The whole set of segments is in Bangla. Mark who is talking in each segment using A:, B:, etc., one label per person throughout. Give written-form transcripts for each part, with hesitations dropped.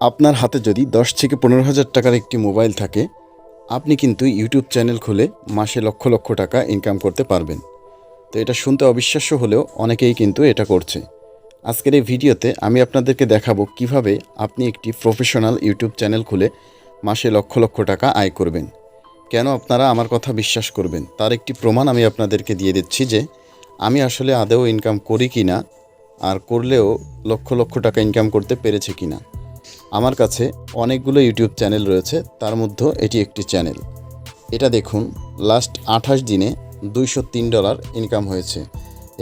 A: আপনার হাতে যদি 10 থেকে 15,000 টাকার একটি মোবাইল থাকে, আপনি কিন্তু ইউটিউব চ্যানেল খুলে মাসে লক্ষ লক্ষ টাকা ইনকাম করতে পারবেন। তো এটা শুনতে অবিশ্বাস্য হলেও অনেকেই কিন্তু এটা করছে। আজকের এই ভিডিওতে আমি আপনাদেরকে দেখাবো কিভাবে আপনি একটি প্রফেশনাল ইউটিউব চ্যানেল খুলে মাসে লক্ষ লক্ষ টাকা আয় করবেন। কেন আপনারা আমার কথা বিশ্বাস করবেন, তার একটি প্রমাণ আমি আপনাদেরকে দিয়ে দিচ্ছি যে আমি আসলে আদৌ ইনকাম করি কি না, আর করলেও লক্ষ লক্ষ টাকা ইনকাম করতে পেরেছি কি না। আমার কাছে অনেকগুলো ইউটিউব চ্যানেল রয়েছে, তার মধ্যে এটি একটি চ্যানেল। এটা দেখুন, লাস্ট 28 দিনে $203 ইনকাম হয়েছে।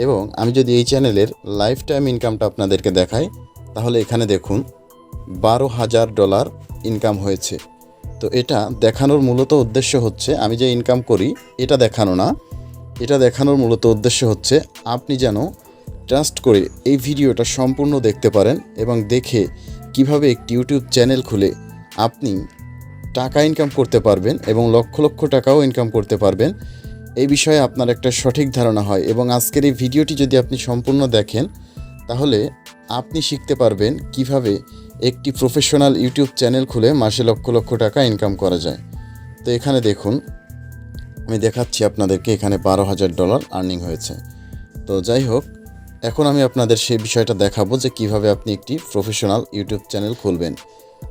A: এবং আমি যদি এই চ্যানেলের লাইফ টাইম ইনকামটা আপনাদেরকে দেখাই, তাহলে এখানে দেখুন $12,000 ইনকাম হয়েছে। তো এটা দেখানোর মূলত উদ্দেশ্য হচ্ছে, আমি যে ইনকাম করি এটা দেখানো না, এটা দেখানোর মূলত উদ্দেশ্য হচ্ছে আপনি যেন ট্রাস্ট করে এই ভিডিওটা সম্পূর্ণ দেখতে পারেন এবং দেখে কিভাবে একটি ইউটিউব চ্যানেল খুলে আপনি টাকা ইনকাম করতে পারবেন এবং লক্ষ লক্ষ টাকাও ইনকাম করতে পারবেন, এই বিষয়ে আপনার একটা সঠিক ধারণা হয়। এবং আজকের এই ভিডিওটি যদি আপনি সম্পূর্ণ দেখেন, তাহলে আপনি শিখতে পারবেন কিভাবে একটি প্রফেশনাল ইউটিউব চ্যানেল খুলে মাসে লক্ষ লক্ষ টাকা ইনকাম করা যায়। তো এখানে দেখুন, আমি দেখাচ্ছি আপনাদেরকে, এখানে $12,000 আর্নিং হয়েছে। তো যাই হোক, এখন আমি আপনাদের সেই বিষয়টা দেখাবো যে কিভাবে আপনি একটি প্রফেশনাল ইউটিউব চ্যানেল খুলবেন।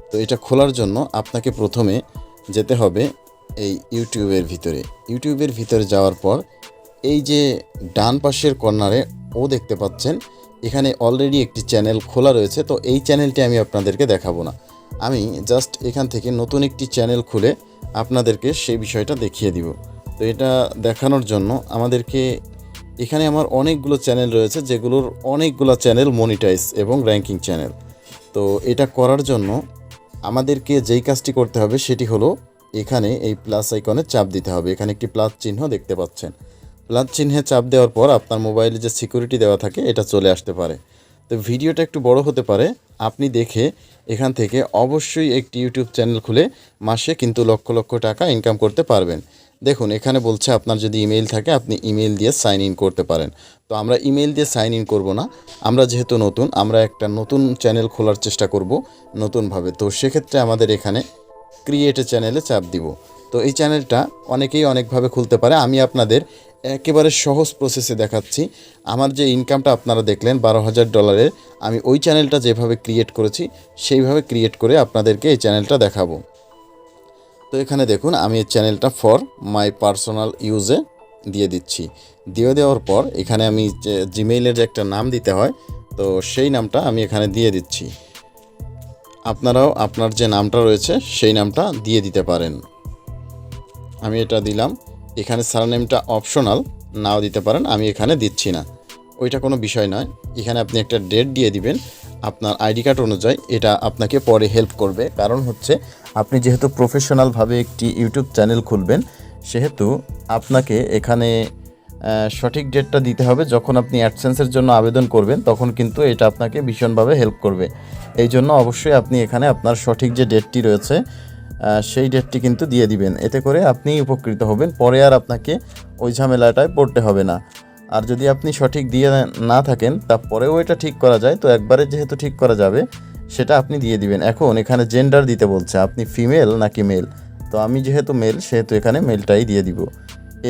A: তো এটা খোলার জন্য আপনাকে প্রথমে যেতে হবে এই ইউটিউবের ভিতরে যাওয়ার পর এই যে ডান পাশের কর্নারে দেখতে পাচ্ছেন, এখানে অলরেডি একটি চ্যানেল খোলা রয়েছে। তো এই চ্যানেলটি আমি আপনাদেরকে দেখাবো না, আমি জাস্ট এখান থেকে নতুন একটি চ্যানেল খুলে আপনাদেরকে সেই বিষয়টা দেখিয়ে দিব। তো এটা দেখানোর জন্য আমাদেরকে, এখানে আমার অনেকগুলো চ্যানেল রয়েছে, যেগুলোর অনেকগুলো চ্যানেল মনিটাইজ এবং র্যাঙ্কিং চ্যানেল। তো এটা করার জন্য আমাদেরকে যেই কাজটি করতে হবে সেটি হলো, এখানে এই প্লাস আইকনে চাপ দিতে হবে। এখানে একটি প্লাস চিহ্ন দেখতে পাচ্ছেন, প্লাস চিহ্নে চাপ দেওয়ার পর আপনার মোবাইলে যে সিকিউরিটি দেওয়া থাকে এটা চলে আসতে পারে। তো ভিডিওটা একটু বড় হতে পারে, আপনি দেখে এখান থেকে অবশ্যই একটি ইউটিউব চ্যানেল খুলে মাসে কিন্তু লক্ষ লক্ষ টাকা ইনকাম করতে পারবেন। দেখুন, এখানে বলছে আপনার যদি ইমেইল থাকে আপনি ইমেইল দিয়ে সাইন ইন করতে পারেন। তো আমরা ইমেইল দিয়ে সাইন ইন করব না, আমরা যেহেতু নতুন, আমরা একটা নতুন চ্যানেল খোলার চেষ্টা করব নতুনভাবে। তো সেক্ষেত্রে আমাদের এখানে ক্রিয়েট এ চ্যানেলে চাপ দিব। তো এই চ্যানেলটা অনেকেই অনেকভাবে খুলতে পারে, আমি আপনাদের একেবারে সহজ প্রসেসে দেখাচ্ছি। আমার যে ইনকামটা আপনারা দেখলেন $12,000, আমি ওই চ্যানেলটা যেভাবে ক্রিয়েট করেছি সেইভাবে ক্রিয়েট করে আপনাদেরকে এই চ্যানেলটা দেখাবো। তো এখানে দেখুন, আমি এই চ্যানেলটা ফর মাই পার্সোনাল ইউজে দিয়ে দিচ্ছি। দিয়ে দেওয়ার পর এখানে আমি যে জিমেইলের যে একটা নাম দিতে হয়, তো সেই নামটা আমি এখানে দিয়ে দিচ্ছি। আপনারাও আপনার যে নামটা রয়েছে সেই নামটা দিয়ে দিতে পারেন। আমি এটা দিলাম। এখানে সারনেমটা অপশনাল, নাও দিতে পারেন, আমি এখানে দিচ্ছি না, ওইটা কোনো বিষয় নয়। এখানে আপনি একটা ডেট দিয়ে দিবেন আপনার আইডি কার্ড অনুযায়ী, এটা আপনাকে পরে হেল্প করবে। কারণ হচ্ছে, আপনি যেহেতু প্রফেশনালভাবে একটি ইউটিউব চ্যানেল খুলবেন, সেহেতু আপনাকে এখানে সঠিক ডেটটা দিতে হবে। যখন আপনি অ্যাডসেন্সের জন্য আবেদন করবেন, তখন কিন্তু এটা আপনাকে ভীষণভাবে হেল্প করবে। এই জন্য অবশ্যই আপনি এখানে আপনার সঠিক যে ডেটটি রয়েছে সেই ডেটটি কিন্তু দিয়ে দিবেন। এতে করে আপনি উপকৃত হবেন, পরে আর আপনাকে ওই ঝামেলাটায় পড়তে হবে না। আর যদি আপনি সঠিক দিয়ে না থাকেন, তারপরেও এটা ঠিক করা যায়। তো একবারে যেহেতু ঠিক করা যাবে, সেটা আপনি দিয়ে দিবেন। এখন এখানে জেন্ডার দিতে বলছে, আপনি ফিমেল নাকি মেল। তো আমি যেহেতু মেল, সেহেতু এখানে মেলটাই দিয়ে দিব।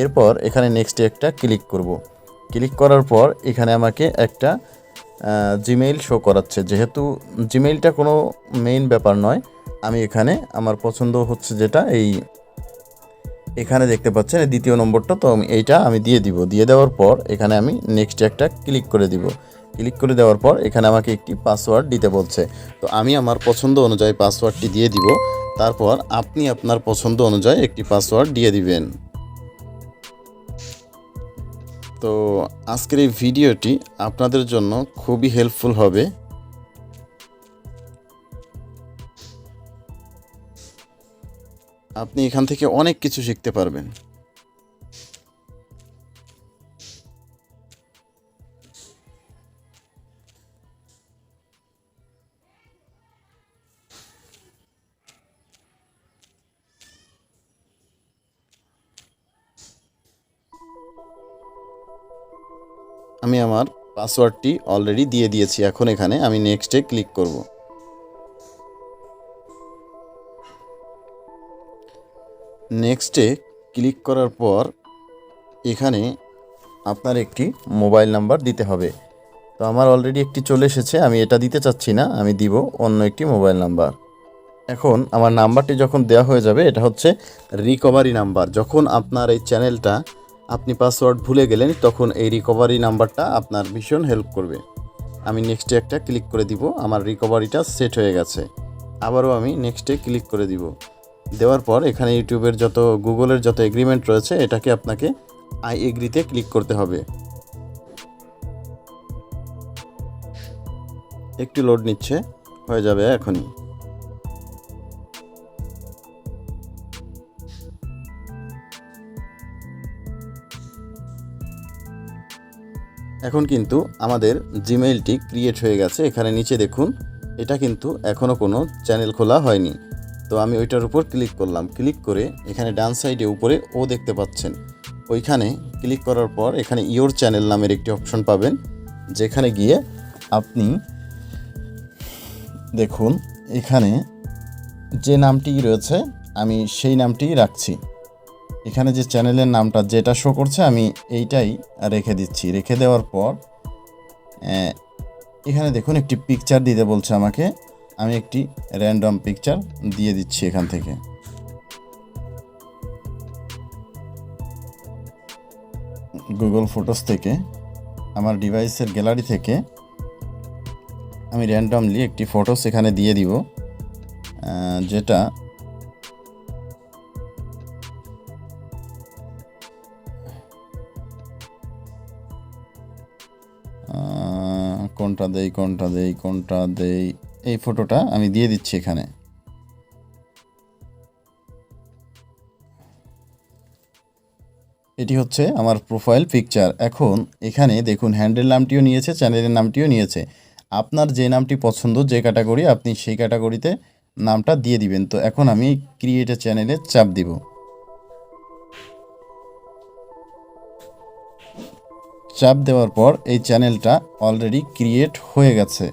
A: এরপর এখানে নেক্সটে একটা ক্লিক করব। ক্লিক করার পর এখানে আমাকে একটা জিমেইল শো করাচ্ছে। যেহেতু জিমেইলটা কোনো মেইন ব্যাপার নয়, আমি এখানে আমার পছন্দ হচ্ছে যেটা, এখানে দেখতে পাচ্ছেন এই দ্বিতীয় নম্বরটা, তো এইটা আমি দিয়ে দিব। দিয়ে দেওয়ার পর এখানে আমি নেক্সটে একটা ক্লিক করে দিব। ক্লিক করে দেওয়ার পর এখানে আমাকে একটি পাসওয়ার্ড দিতে বলছে। তো আমি আমার পছন্দ অনুযায়ী পাসওয়ার্ডটি দিয়ে দিব। তারপর আপনি আপনার পছন্দ অনুযায়ী একটি পাসওয়ার্ড দিয়ে দিবেন। তো আজকের এই ভিডিওটি আপনাদের জন্য খুবই হেল্পফুল হবে। আপনি এখান থেকে অনেক কিছু শিখতে পারবেন। আমি আমার পাসওয়ার্ডটি অলরেডি দিয়ে দিয়েছি। এখন এখানে আমি নেক্সটে ক্লিক করব। নেক্সটে ক্লিক করার পর এখানে আপনার একটি মোবাইল নাম্বার দিতে হবে। তো আমার অলরেডি একটি চলে এসেছে, আমি এটা দিতে চাচ্ছি না, আমি দিব অন্য একটি মোবাইল নাম্বার। এখন আমার নাম্বারটি যখন দেওয়া হয়ে যাবে, এটা হচ্ছে রিকভারি নাম্বার। যখন আপনার এই চ্যানেলটা আপনি পাসওয়ার্ড ভুলে গেলেন, তখন এই রিকভারি নাম্বারটা আপনার ভীষণ হেল্প করবে। আমি নেক্সটে একটা ক্লিক করে দিব, আমার রিকভারিটা সেট হয়ে গেছে। আবারও আমি নেক্সটে ক্লিক করে দিব। দেওয়ার পর এখানে ইউটিউবের যত গুগলের যত এগ্রিমেন্ট রয়েছে, এটাকে আপনাকে আই এগ্রিতে ক্লিক করতে হবে। একটু লোড নিচ্ছে, হয়ে যাবে এখনই। এখন কিন্তু আমাদের জিমেইলটি ক্রিয়েট হয়ে গেছে। এখানে নিচে দেখুন, এটা কিন্তু এখনও কোনো চ্যানেল খোলা হয়নি। তো আমি ওইটার উপর ক্লিক করলাম। ক্লিক করে এখানে ডান সাইডে উপরে ও দেখতে পাচ্ছেন, ওইখানে ক্লিক করার পর এখানে ইওর চ্যানেল নামের একটি অপশন পাবেন, যেখানে গিয়ে আপনি দেখুন এখানে যে নামটি রয়েছে আমি সেই নামটিই রাখছি। এখানে যে চ্যানেলের নামটা যেটা শো করছে আমি এইটাই রেখে দিচ্ছি। রেখে দেওয়ার পর এখানে দেখুন একটি পিকচার দিতে বলছে আমাকে, আমি একটি র্যান্ডম পিকচার দিয়ে দিচ্ছি এখান থেকে। গুগল ফটোস থেকে আমার ডিভাইসের গ্যালারি থেকে আমি র্যান্ডমলি একটি ফটোস এখানে দিয়ে দিব, যেটা কোনটা দেই এই ফটোটা আমি দিয়ে দিচ্ছি এখানে। এটি হচ্ছে আমার প্রোফাইল পিকচার। এখন এখানে দেখুন হ্যান্ডেল নামটিও নিয়েছে, চ্যানেলের নামটিও নিয়েছে। আপনার যে নামটি পছন্দ, যে ক্যাটাগরি, আপনি সেই ক্যাটাগরিতে নামটা দিয়ে দিবেন। তো এখন আমি ক্রিয়েট এ চ্যানেলে চাপ দিব। চাপ দেওয়ার পর এই চ্যানেলটা অলরেডি ক্রিয়েট হয়ে গেছে।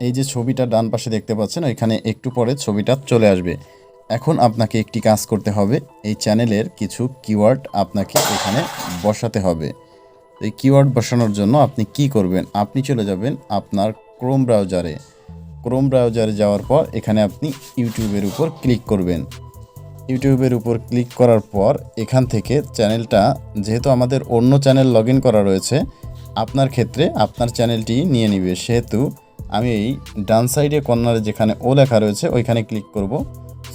A: এই যে ছবিটা ডান পাশে দেখতে পাচ্ছেন, ওইখানে একটু পরে ছবিটা চলে আসবে। এখন আপনাকে একটি কাজ করতে হবে, এই চ্যানেলের কিছু কিওয়ার্ড আপনাকে এখানে বসাতে হবে। এই কিওয়ার্ড বসানোর জন্য আপনি কি করবেন, আপনি চলে যাবেন আপনার ক্রোম ব্রাউজারে। ক্রোম ব্রাউজারে যাওয়ার পর এখানে আপনি ইউটিউবের উপর ক্লিক করবেন। ইউটিউবের উপর ক্লিক করার পর এখান থেকে চ্যানেলটা, যেহেতু আমাদের অন্য চ্যানেল লগ ইন করা রয়েছে, আপনার ক্ষেত্রে আপনার চ্যানেলটি নিয়ে নিবে। সেহেতু আমি এই ডান সাইডে কর্নারে যেখানে ও লেখা রয়েছে ওইখানে ক্লিক করব,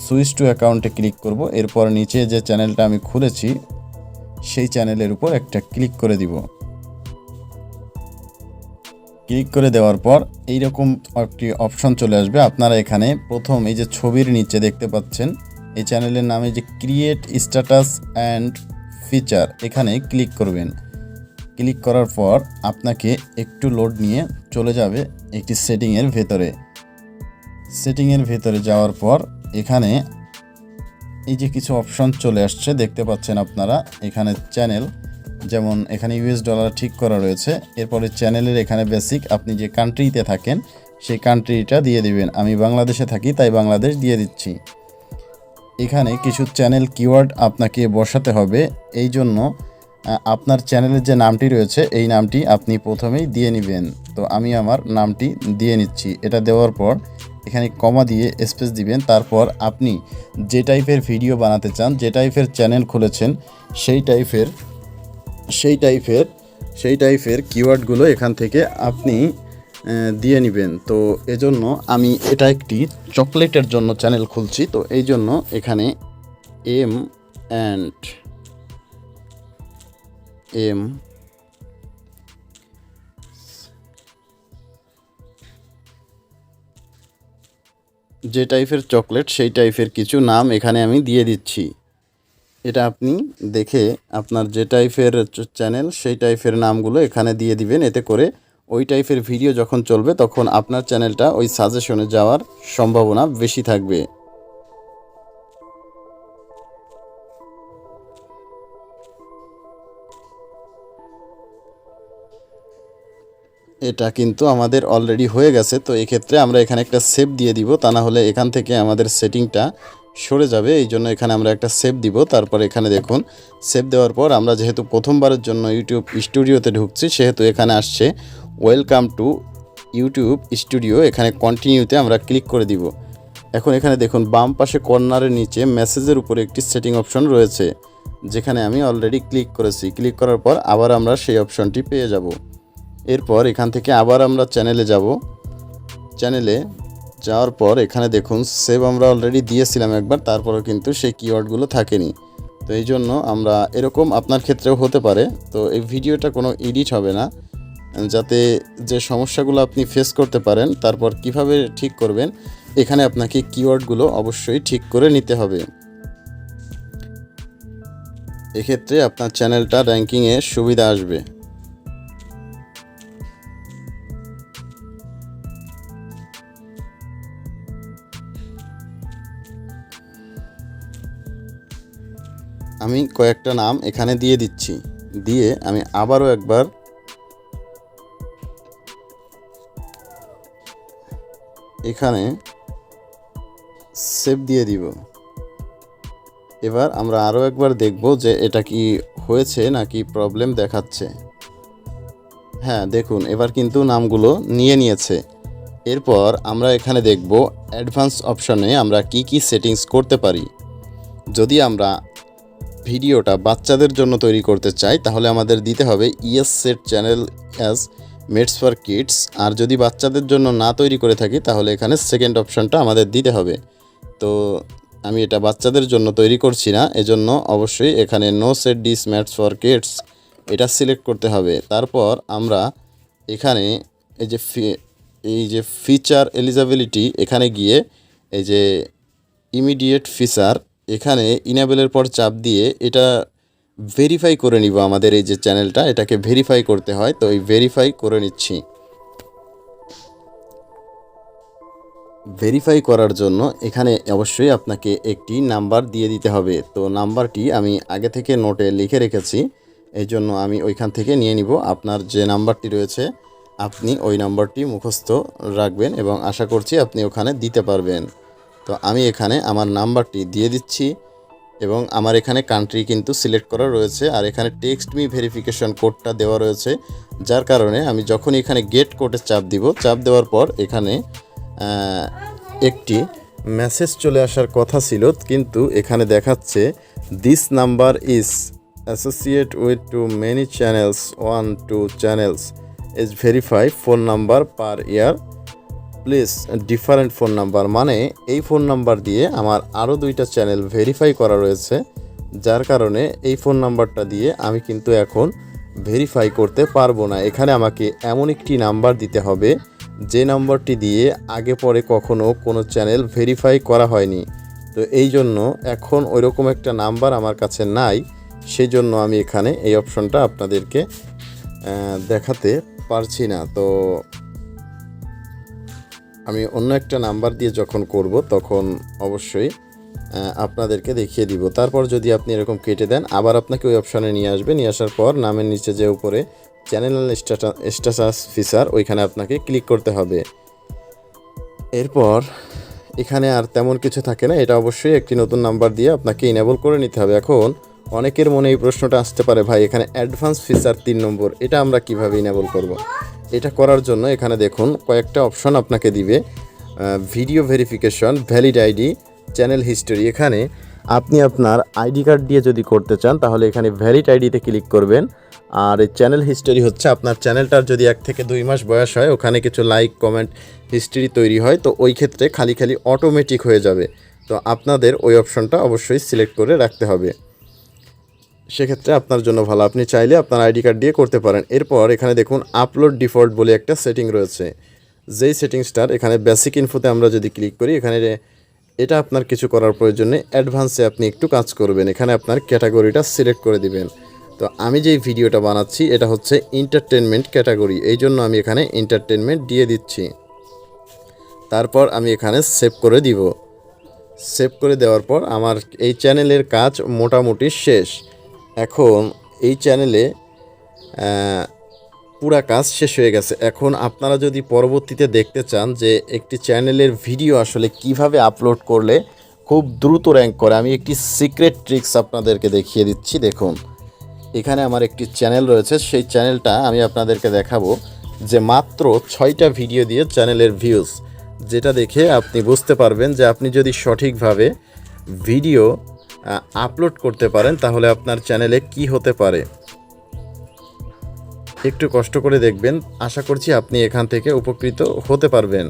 A: সুইচ টু অ্যাকাউন্টে ক্লিক করব। এরপর নিচে যে চ্যানেলটা আমি খুলেছি সেই চ্যানেলের উপর একটা ক্লিক করে দিব। ক্লিক করে দেওয়ার পর এইরকম একটি অপশন চলে আসবে। আপনারা এখানে প্রথম এই যে ছবির নিচে দেখতে পাচ্ছেন, এই চ্যানেলের নামে যে ক্রিয়েট স্ট্যাটাস অ্যান্ড ফিচার, এখানে ক্লিক করবেন। ক্লিক করার পর আপনাকে একটু লোড নিয়ে চলে যাবে একটি সেটিংয়ের ভেতরে। সেটিংয়ের ভেতরে যাওয়ার পর এখানে এই যে কিছু অপশন চলে আসছে দেখতে পাচ্ছেন আপনারা। এখানে চ্যানেল, যেমন এখানে ইউএস ডলার ঠিক করা রয়েছে। এরপরে চ্যানেলের এখানে বেসিক, আপনি যে কান্ট্রিতে থাকেন সেই কান্ট্রিটা দিয়ে দিবেন। আমি বাংলাদেশে থাকি তাই বাংলাদেশ দিয়ে দিচ্ছি। এখানে কিছু চ্যানেল কিওয়ার্ড আপনাকে বসাতে হবে। এই জন্য আপনার চ্যানেলের যে নামটি রয়েছে এই নামটি আপনি প্রথমেই দিয়ে নেবেন। তো আমি আমার নামটি দিয়ে নিচ্ছি। এটা দেওয়ার পর এখানে কমা দিয়ে স্পেস দিবেন। তারপর আপনি যে টাইপের ভিডিও বানাতে চান, যে টাইপের চ্যানেল খুলেছেন সেই টাইপের কিওয়ার্ডগুলো এখান থেকে আপনি দিয়ে নেবেন। তো এজন্য আমি এটা একটি চকলেটের জন্য চ্যানেল খুলছি। তো এই জন্য এখানে এম যে টাইপের চকলেট সেই টাইপের কিছু নাম এখানে আমি দিয়ে দিচ্ছি। এটা আপনি দেখে আপনার যে টাইপের চ্যানেল সেই টাইপের নামগুলো এখানে দিয়ে দিবেন। এতে করে ওই টাইপের ভিডিও যখন চলবে তখন আপনার চ্যানেলটা ওই সাজেশনে যাওয়ার সম্ভাবনা বেশি থাকবে। এটা কিন্তু আমাদের অলরেডি হয়ে গেছে। তো এক্ষেত্রে আমরা এখানে একটা সেভ দিয়ে দিব, তা না হলে এখান থেকে আমাদের সেটিংটা সরে যাবে, এই জন্য এখানে আমরা একটা সেভ দিব। তারপর এখানে দেখুন সেভ দেওয়ার পর আমরা যেহেতু প্রথমবারের জন্য ইউটিউব স্টুডিওতে ঢুকছি, সেহেতু এখানে আসছে ওয়েলকাম টু ইউটিউব স্টুডিও। এখানে কন্টিনিউতে আমরা ক্লিক করে দিব। এখন এখানে দেখুন বাম পাশে কর্নারের নিচে মেসেজের উপরে একটি সেটিং অপশন রয়েছে, যেখানে আমি অলরেডি ক্লিক করেছি। ক্লিক করার পর আবার আমরা সেই অপশনটি পেয়ে যাব। এরপর এখান থেকে আবার আমরা চ্যানেলে যাব। চ্যানেলে যাওয়ার পর এখানে দেখুন সেভ আমরা অলরেডি দিয়েছিলাম একবার, তারপরেও কিন্তু সেই কিওয়ার্ডগুলো থাকেনি। তো এই জন্য আমরা এরকম আপনার ক্ষেত্রেও হতে পারে। তো এই ভিডিওটা কোনো এডিট হবে না, যাতে যে সমস্যাগুলো আপনি ফেস করতে পারেন তারপর কিভাবে ঠিক করবেন, এখানে আপনাকে কিওয়ার্ডগুলো অবশ্যই ঠিক করে নিতে হবে। এক্ষেত্রে আপনার চ্যানেলটা র্যাঙ্কিংয়ে সুবিধা আসবে। আমি কয়েকটা নাম এখানে দিয়ে দিচ্ছি, দিয়ে আমি আবারও একবার এখানে সেভ দিয়ে দিব। এবার আমরা আরও একবার দেখব যে এটা কি হয়েছে নাকি প্রবলেম দেখাচ্ছে। হ্যাঁ দেখুন, এবার কিন্তু নামগুলো নিয়েছে। এরপর আমরা এখানে দেখব অ্যাডভান্স অপশনে আমরা কি সেটিংস করতে পারি। যদি আমরা ভিডিওটা বাচ্চাদের জন্য তৈরি করতে চাই, তাহলে আমাদের দিতে হবে yes set channel as made for kids. আর যদি বাচ্চাদের জন্য না তৈরি করে থাকি, তাহলে এখানে সেকেন্ড অপশানটা আমাদের দিতে হবে। তো আমি এটা বাচ্চাদের জন্য তৈরি করছি না, এজন্য অবশ্যই এখানে no set this mats for kids এটা সিলেক্ট করতে হবে। তারপর আমরা এখানে এই যে ফিচার এলিজিবিলিটি, এখানে গিয়ে এই যে ইমিডিয়েট ফিচার, এখানে ইনেবলের পর চাপ দিয়ে এটা ভেরিফাই করে নিব। আমাদের এই যে চ্যানেলটা, এটাকে ভেরিফাই করতে হয়, তো এই ভেরিফাই করে নিচ্ছি। ভেরিফাই করার জন্য এখানে অবশ্যই আপনাকে একটি নাম্বার দিয়ে দিতে হবে। তো নাম্বারটি আমি আগে থেকে নোটে লিখে রেখেছি, এই জন্য আমি ওইখান থেকে নিয়ে নিব। আপনার যে নাম্বারটি রয়েছে আপনি ওই নাম্বারটি মুখস্থ রাখবেন এবং আশা করছি আপনি ওখানে দিতে পারবেন। তো আমি এখানে আমার নাম্বারটি দিয়ে দিচ্ছি এবং আমার এখানে কান্ট্রি কিন্তু সিলেক্ট করা রয়েছে, আর এখানে টেক্সট মি ভেরিফিকেশন কোডটা দেওয়া রয়েছে, যার কারণে আমি যখন এখানে গেট কোডে চাপ দিব, চাপ দেওয়ার পর এখানে একটি মেসেজ চলে আসার কথা ছিল, কিন্তু এখানে দেখাচ্ছে this number is associate with too many channels, 1-2 channels is verify phone number per year please different phone number. মানে এই ফোন নাম্বার দিয়ে আমার আরও 2টা চ্যানেল ভেরিফাই করা রয়েছে, যার কারণে এই ফোন নাম্বারটা দিয়ে আমি কিন্তু এখন ভেরিফাই করতে পারবো না। এখানে আমাকে এমন একটি নাম্বার দিতে হবে যে নাম্বারটি দিয়ে আগে পরে কখনো কোনো চ্যানেল ভেরিফাই করা হয়নি। তো এই জন্য এখন ওইরকম একটা নাম্বার আমার কাছে নাই, সেই জন্য আমি এখানে এই অপশনটা আপনাদেরকে দেখাতে পারছি না। তো আমি অন্য একটা নাম্বার দিয়ে যখন করব তখন অবশ্যই আপনাদেরকে দেখিয়ে দিব। তারপর যদি আপনি এরকম কেটে দেন, আবার আপনাকে ওই অপশানে নিয়ে আসবে। নিয়ে আসার পর নামের নিচে যে উপরে চ্যানেল স্ট্যাটাস ফিচার, ওইখানে আপনাকে ক্লিক করতে হবে। এরপর এখানে আর তেমন কিছু থাকে না, এটা অবশ্যই একটি নতুন নাম্বার দিয়ে আপনাকে ইনেবল করে নিতে হবে। এখন অনেকের মনে এই প্রশ্নটা আসতে পারে, ভাই এখানে অ্যাডভান্স ফিচার 3 নম্বর, এটা আমরা কিভাবে ইনেবল করব। এটা করার জন্য এখানে দেখুন কয়েকটা অপশন আপনাকে দিবে, video verification, valid ID, channel history. এখানে আপনি আপনার আইডি কার্ড দিয়ে যদি করতে চান, তাহলে এখানে ভ্যালিড আইডিতে ক্লিক করবেন। আর এই চ্যানেল হিস্টোরি হচ্ছে আপনার চ্যানেলটার যদি 1 থেকে 2 মাস বয়স হয়, ওখানে কিছু লাইক কমেন্ট হিস্ট্রি তৈরি হয়, তো ওই ক্ষেত্রে খালি অটোমেটিক হয়ে যাবে। তো আপনাদের ওই অপশনটা অবশ্যই সিলেক্ট করে রাখতে হবে, সেক্ষেত্রে আপনার জন্য ভালো। আপনি চাইলে আপনার আইডি কার্ড দিয়ে করতে পারেন। এরপর এখানে দেখুন আপলোড ডিফল্ট বলে একটা সেটিং রয়েছে, যেই সেটিংসটার এখানে বেসিক ইনফোতে আমরা যদি ক্লিক করি, এখানে এটা আপনার কিছু করার প্রয়োজন নেই, অ্যাডভান্সে আপনি একটু কাজ করবেন। এখানে আপনার ক্যাটাগরিটা সিলেক্ট করে দিবেন। তো আমি যেই ভিডিওটা বানাচ্ছি এটা হচ্ছে এন্টারটেনমেন্ট ক্যাটাগরি, এই জন্য আমি এখানে এন্টারটেনমেন্ট দিয়ে দিচ্ছি। তারপর আমি এখানে সেভ করে দিব। সেভ করে দেওয়ার পর আমার এই চ্যানেলের কাজ মোটামুটি শেষ। এখন এই চ্যানেলে পুরা কাজ শেষ হয়ে গেছে। এখন আপনারা যদি পরবর্তীতে দেখতে চান যে একটি চ্যানেলের ভিডিও আসলে কিভাবে আপলোড করলে খুব দ্রুত র্যাঙ্ক করে। আমি একটি সিক্রেট ট্রিক্স আপনাদেরকে দেখিয়ে দিচ্ছি। দেখুন, এখানে আমার একটি চ্যানেল রয়েছে, সেই চ্যানেলটা আমি আপনাদেরকে দেখাবো যে মাত্র 6টা ভিডিও দিয়ে চ্যানেলের ভিউজ, যেটা দেখে আপনি বুঝতে পারবেন যে আপনি যদি সঠিকভাবে ভিডিও আপলোড করতে পারেন তাহলে আপনার চ্যানেলে কি হতে পারে। একটু কষ্ট করে দেখবেন, আশা করছি আপনি এখান থেকে উপকৃত হতে পারবেন।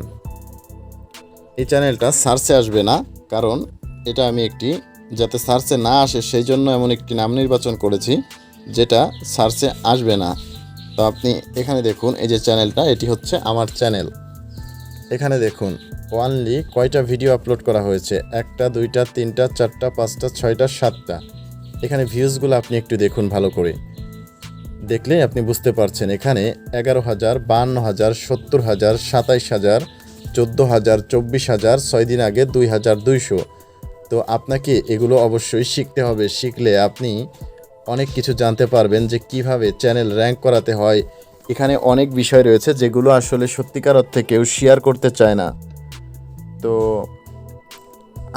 A: এই চ্যানেলটা সার্চে আসবে না, কারণ এটা আমি একটি যাতে সার্চে না আসে সেই জন্য এমন একটি নাম নির্বাচন করেছি যেটা সার্চে আসবে না। তো আপনি এখানে দেখুন, এই যে চ্যানেলটা, এটি হচ্ছে আমার চ্যানেল। এখানে দেখুন ওয়ানলি কয়টা ভিডিও আপলোড করা হয়েছে, 1টা 2টা 3টা 4টা 5টা 6টা 7টা। এখানে ভিউজগুলো আপনি একটু দেখুন ভালো করে, দেখলেই আপনি বুঝতে পারছেন। এখানে 11,000, 52,000, 70,000, 27,000, 14,000, 24,000, 6 দিন আগে 2,200। তো আপনাকে এগুলো অবশ্যই শিখতে হবে। শিখলে আপনি অনেক কিছু জানতে পারবেন যে কিভাবে চ্যানেল র্যাঙ্ক করাতে হয়। এখানে অনেক বিষয় রয়েছে যেগুলো আসলে সত্যিকার অর্থে কেউ শেয়ার করতে চায় না। তো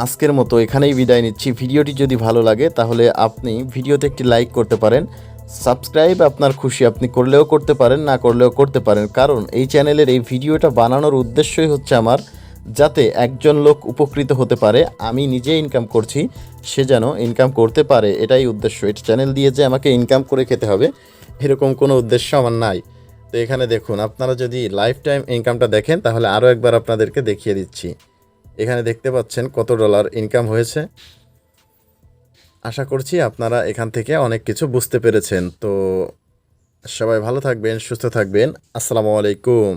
A: আজকের মতো এখানেই বিদায় নিচ্ছি। ভিডিওটি যদি ভালো লাগে তাহলে আপনি ভিডিওতে একটি লাইক করতে পারেন। সাবস্ক্রাইব আপনার খুশি, আপনি করলেও করতে পারেন, না করলেও করতে পারেন, কারণ এই চ্যানেলের এই ভিডিওটা বানানোর উদ্দেশ্যই হচ্ছে আমার যাতে একজন লোক উপকৃত হতে পারে। আমি নিজে ইনকাম করছি, সে যেন ইনকাম করতে পারে, এটাই উদ্দেশ্য। এটা চ্যানেল দিয়ে যে আমাকে ইনকাম করে খেতে হবে এরকম কোনো উদ্দেশ্য আমার নাই। তো এখানে দেখুন, আপনারা যদি লাইফ টাইম ইনকামটা দেখেন তাহলে আরও একবার আপনাদেরকে দেখিয়ে দিচ্ছি। এখানে দেখতে পাচ্ছেন কত ডলার ইনকাম হয়েছে। আশা করছি আপনারা এখান থেকে অনেক কিছু বুঝতে পেরেছেন। তো সবাই ভালো থাকবেন, সুস্থ থাকবেন। আসসালামু আলাইকুম।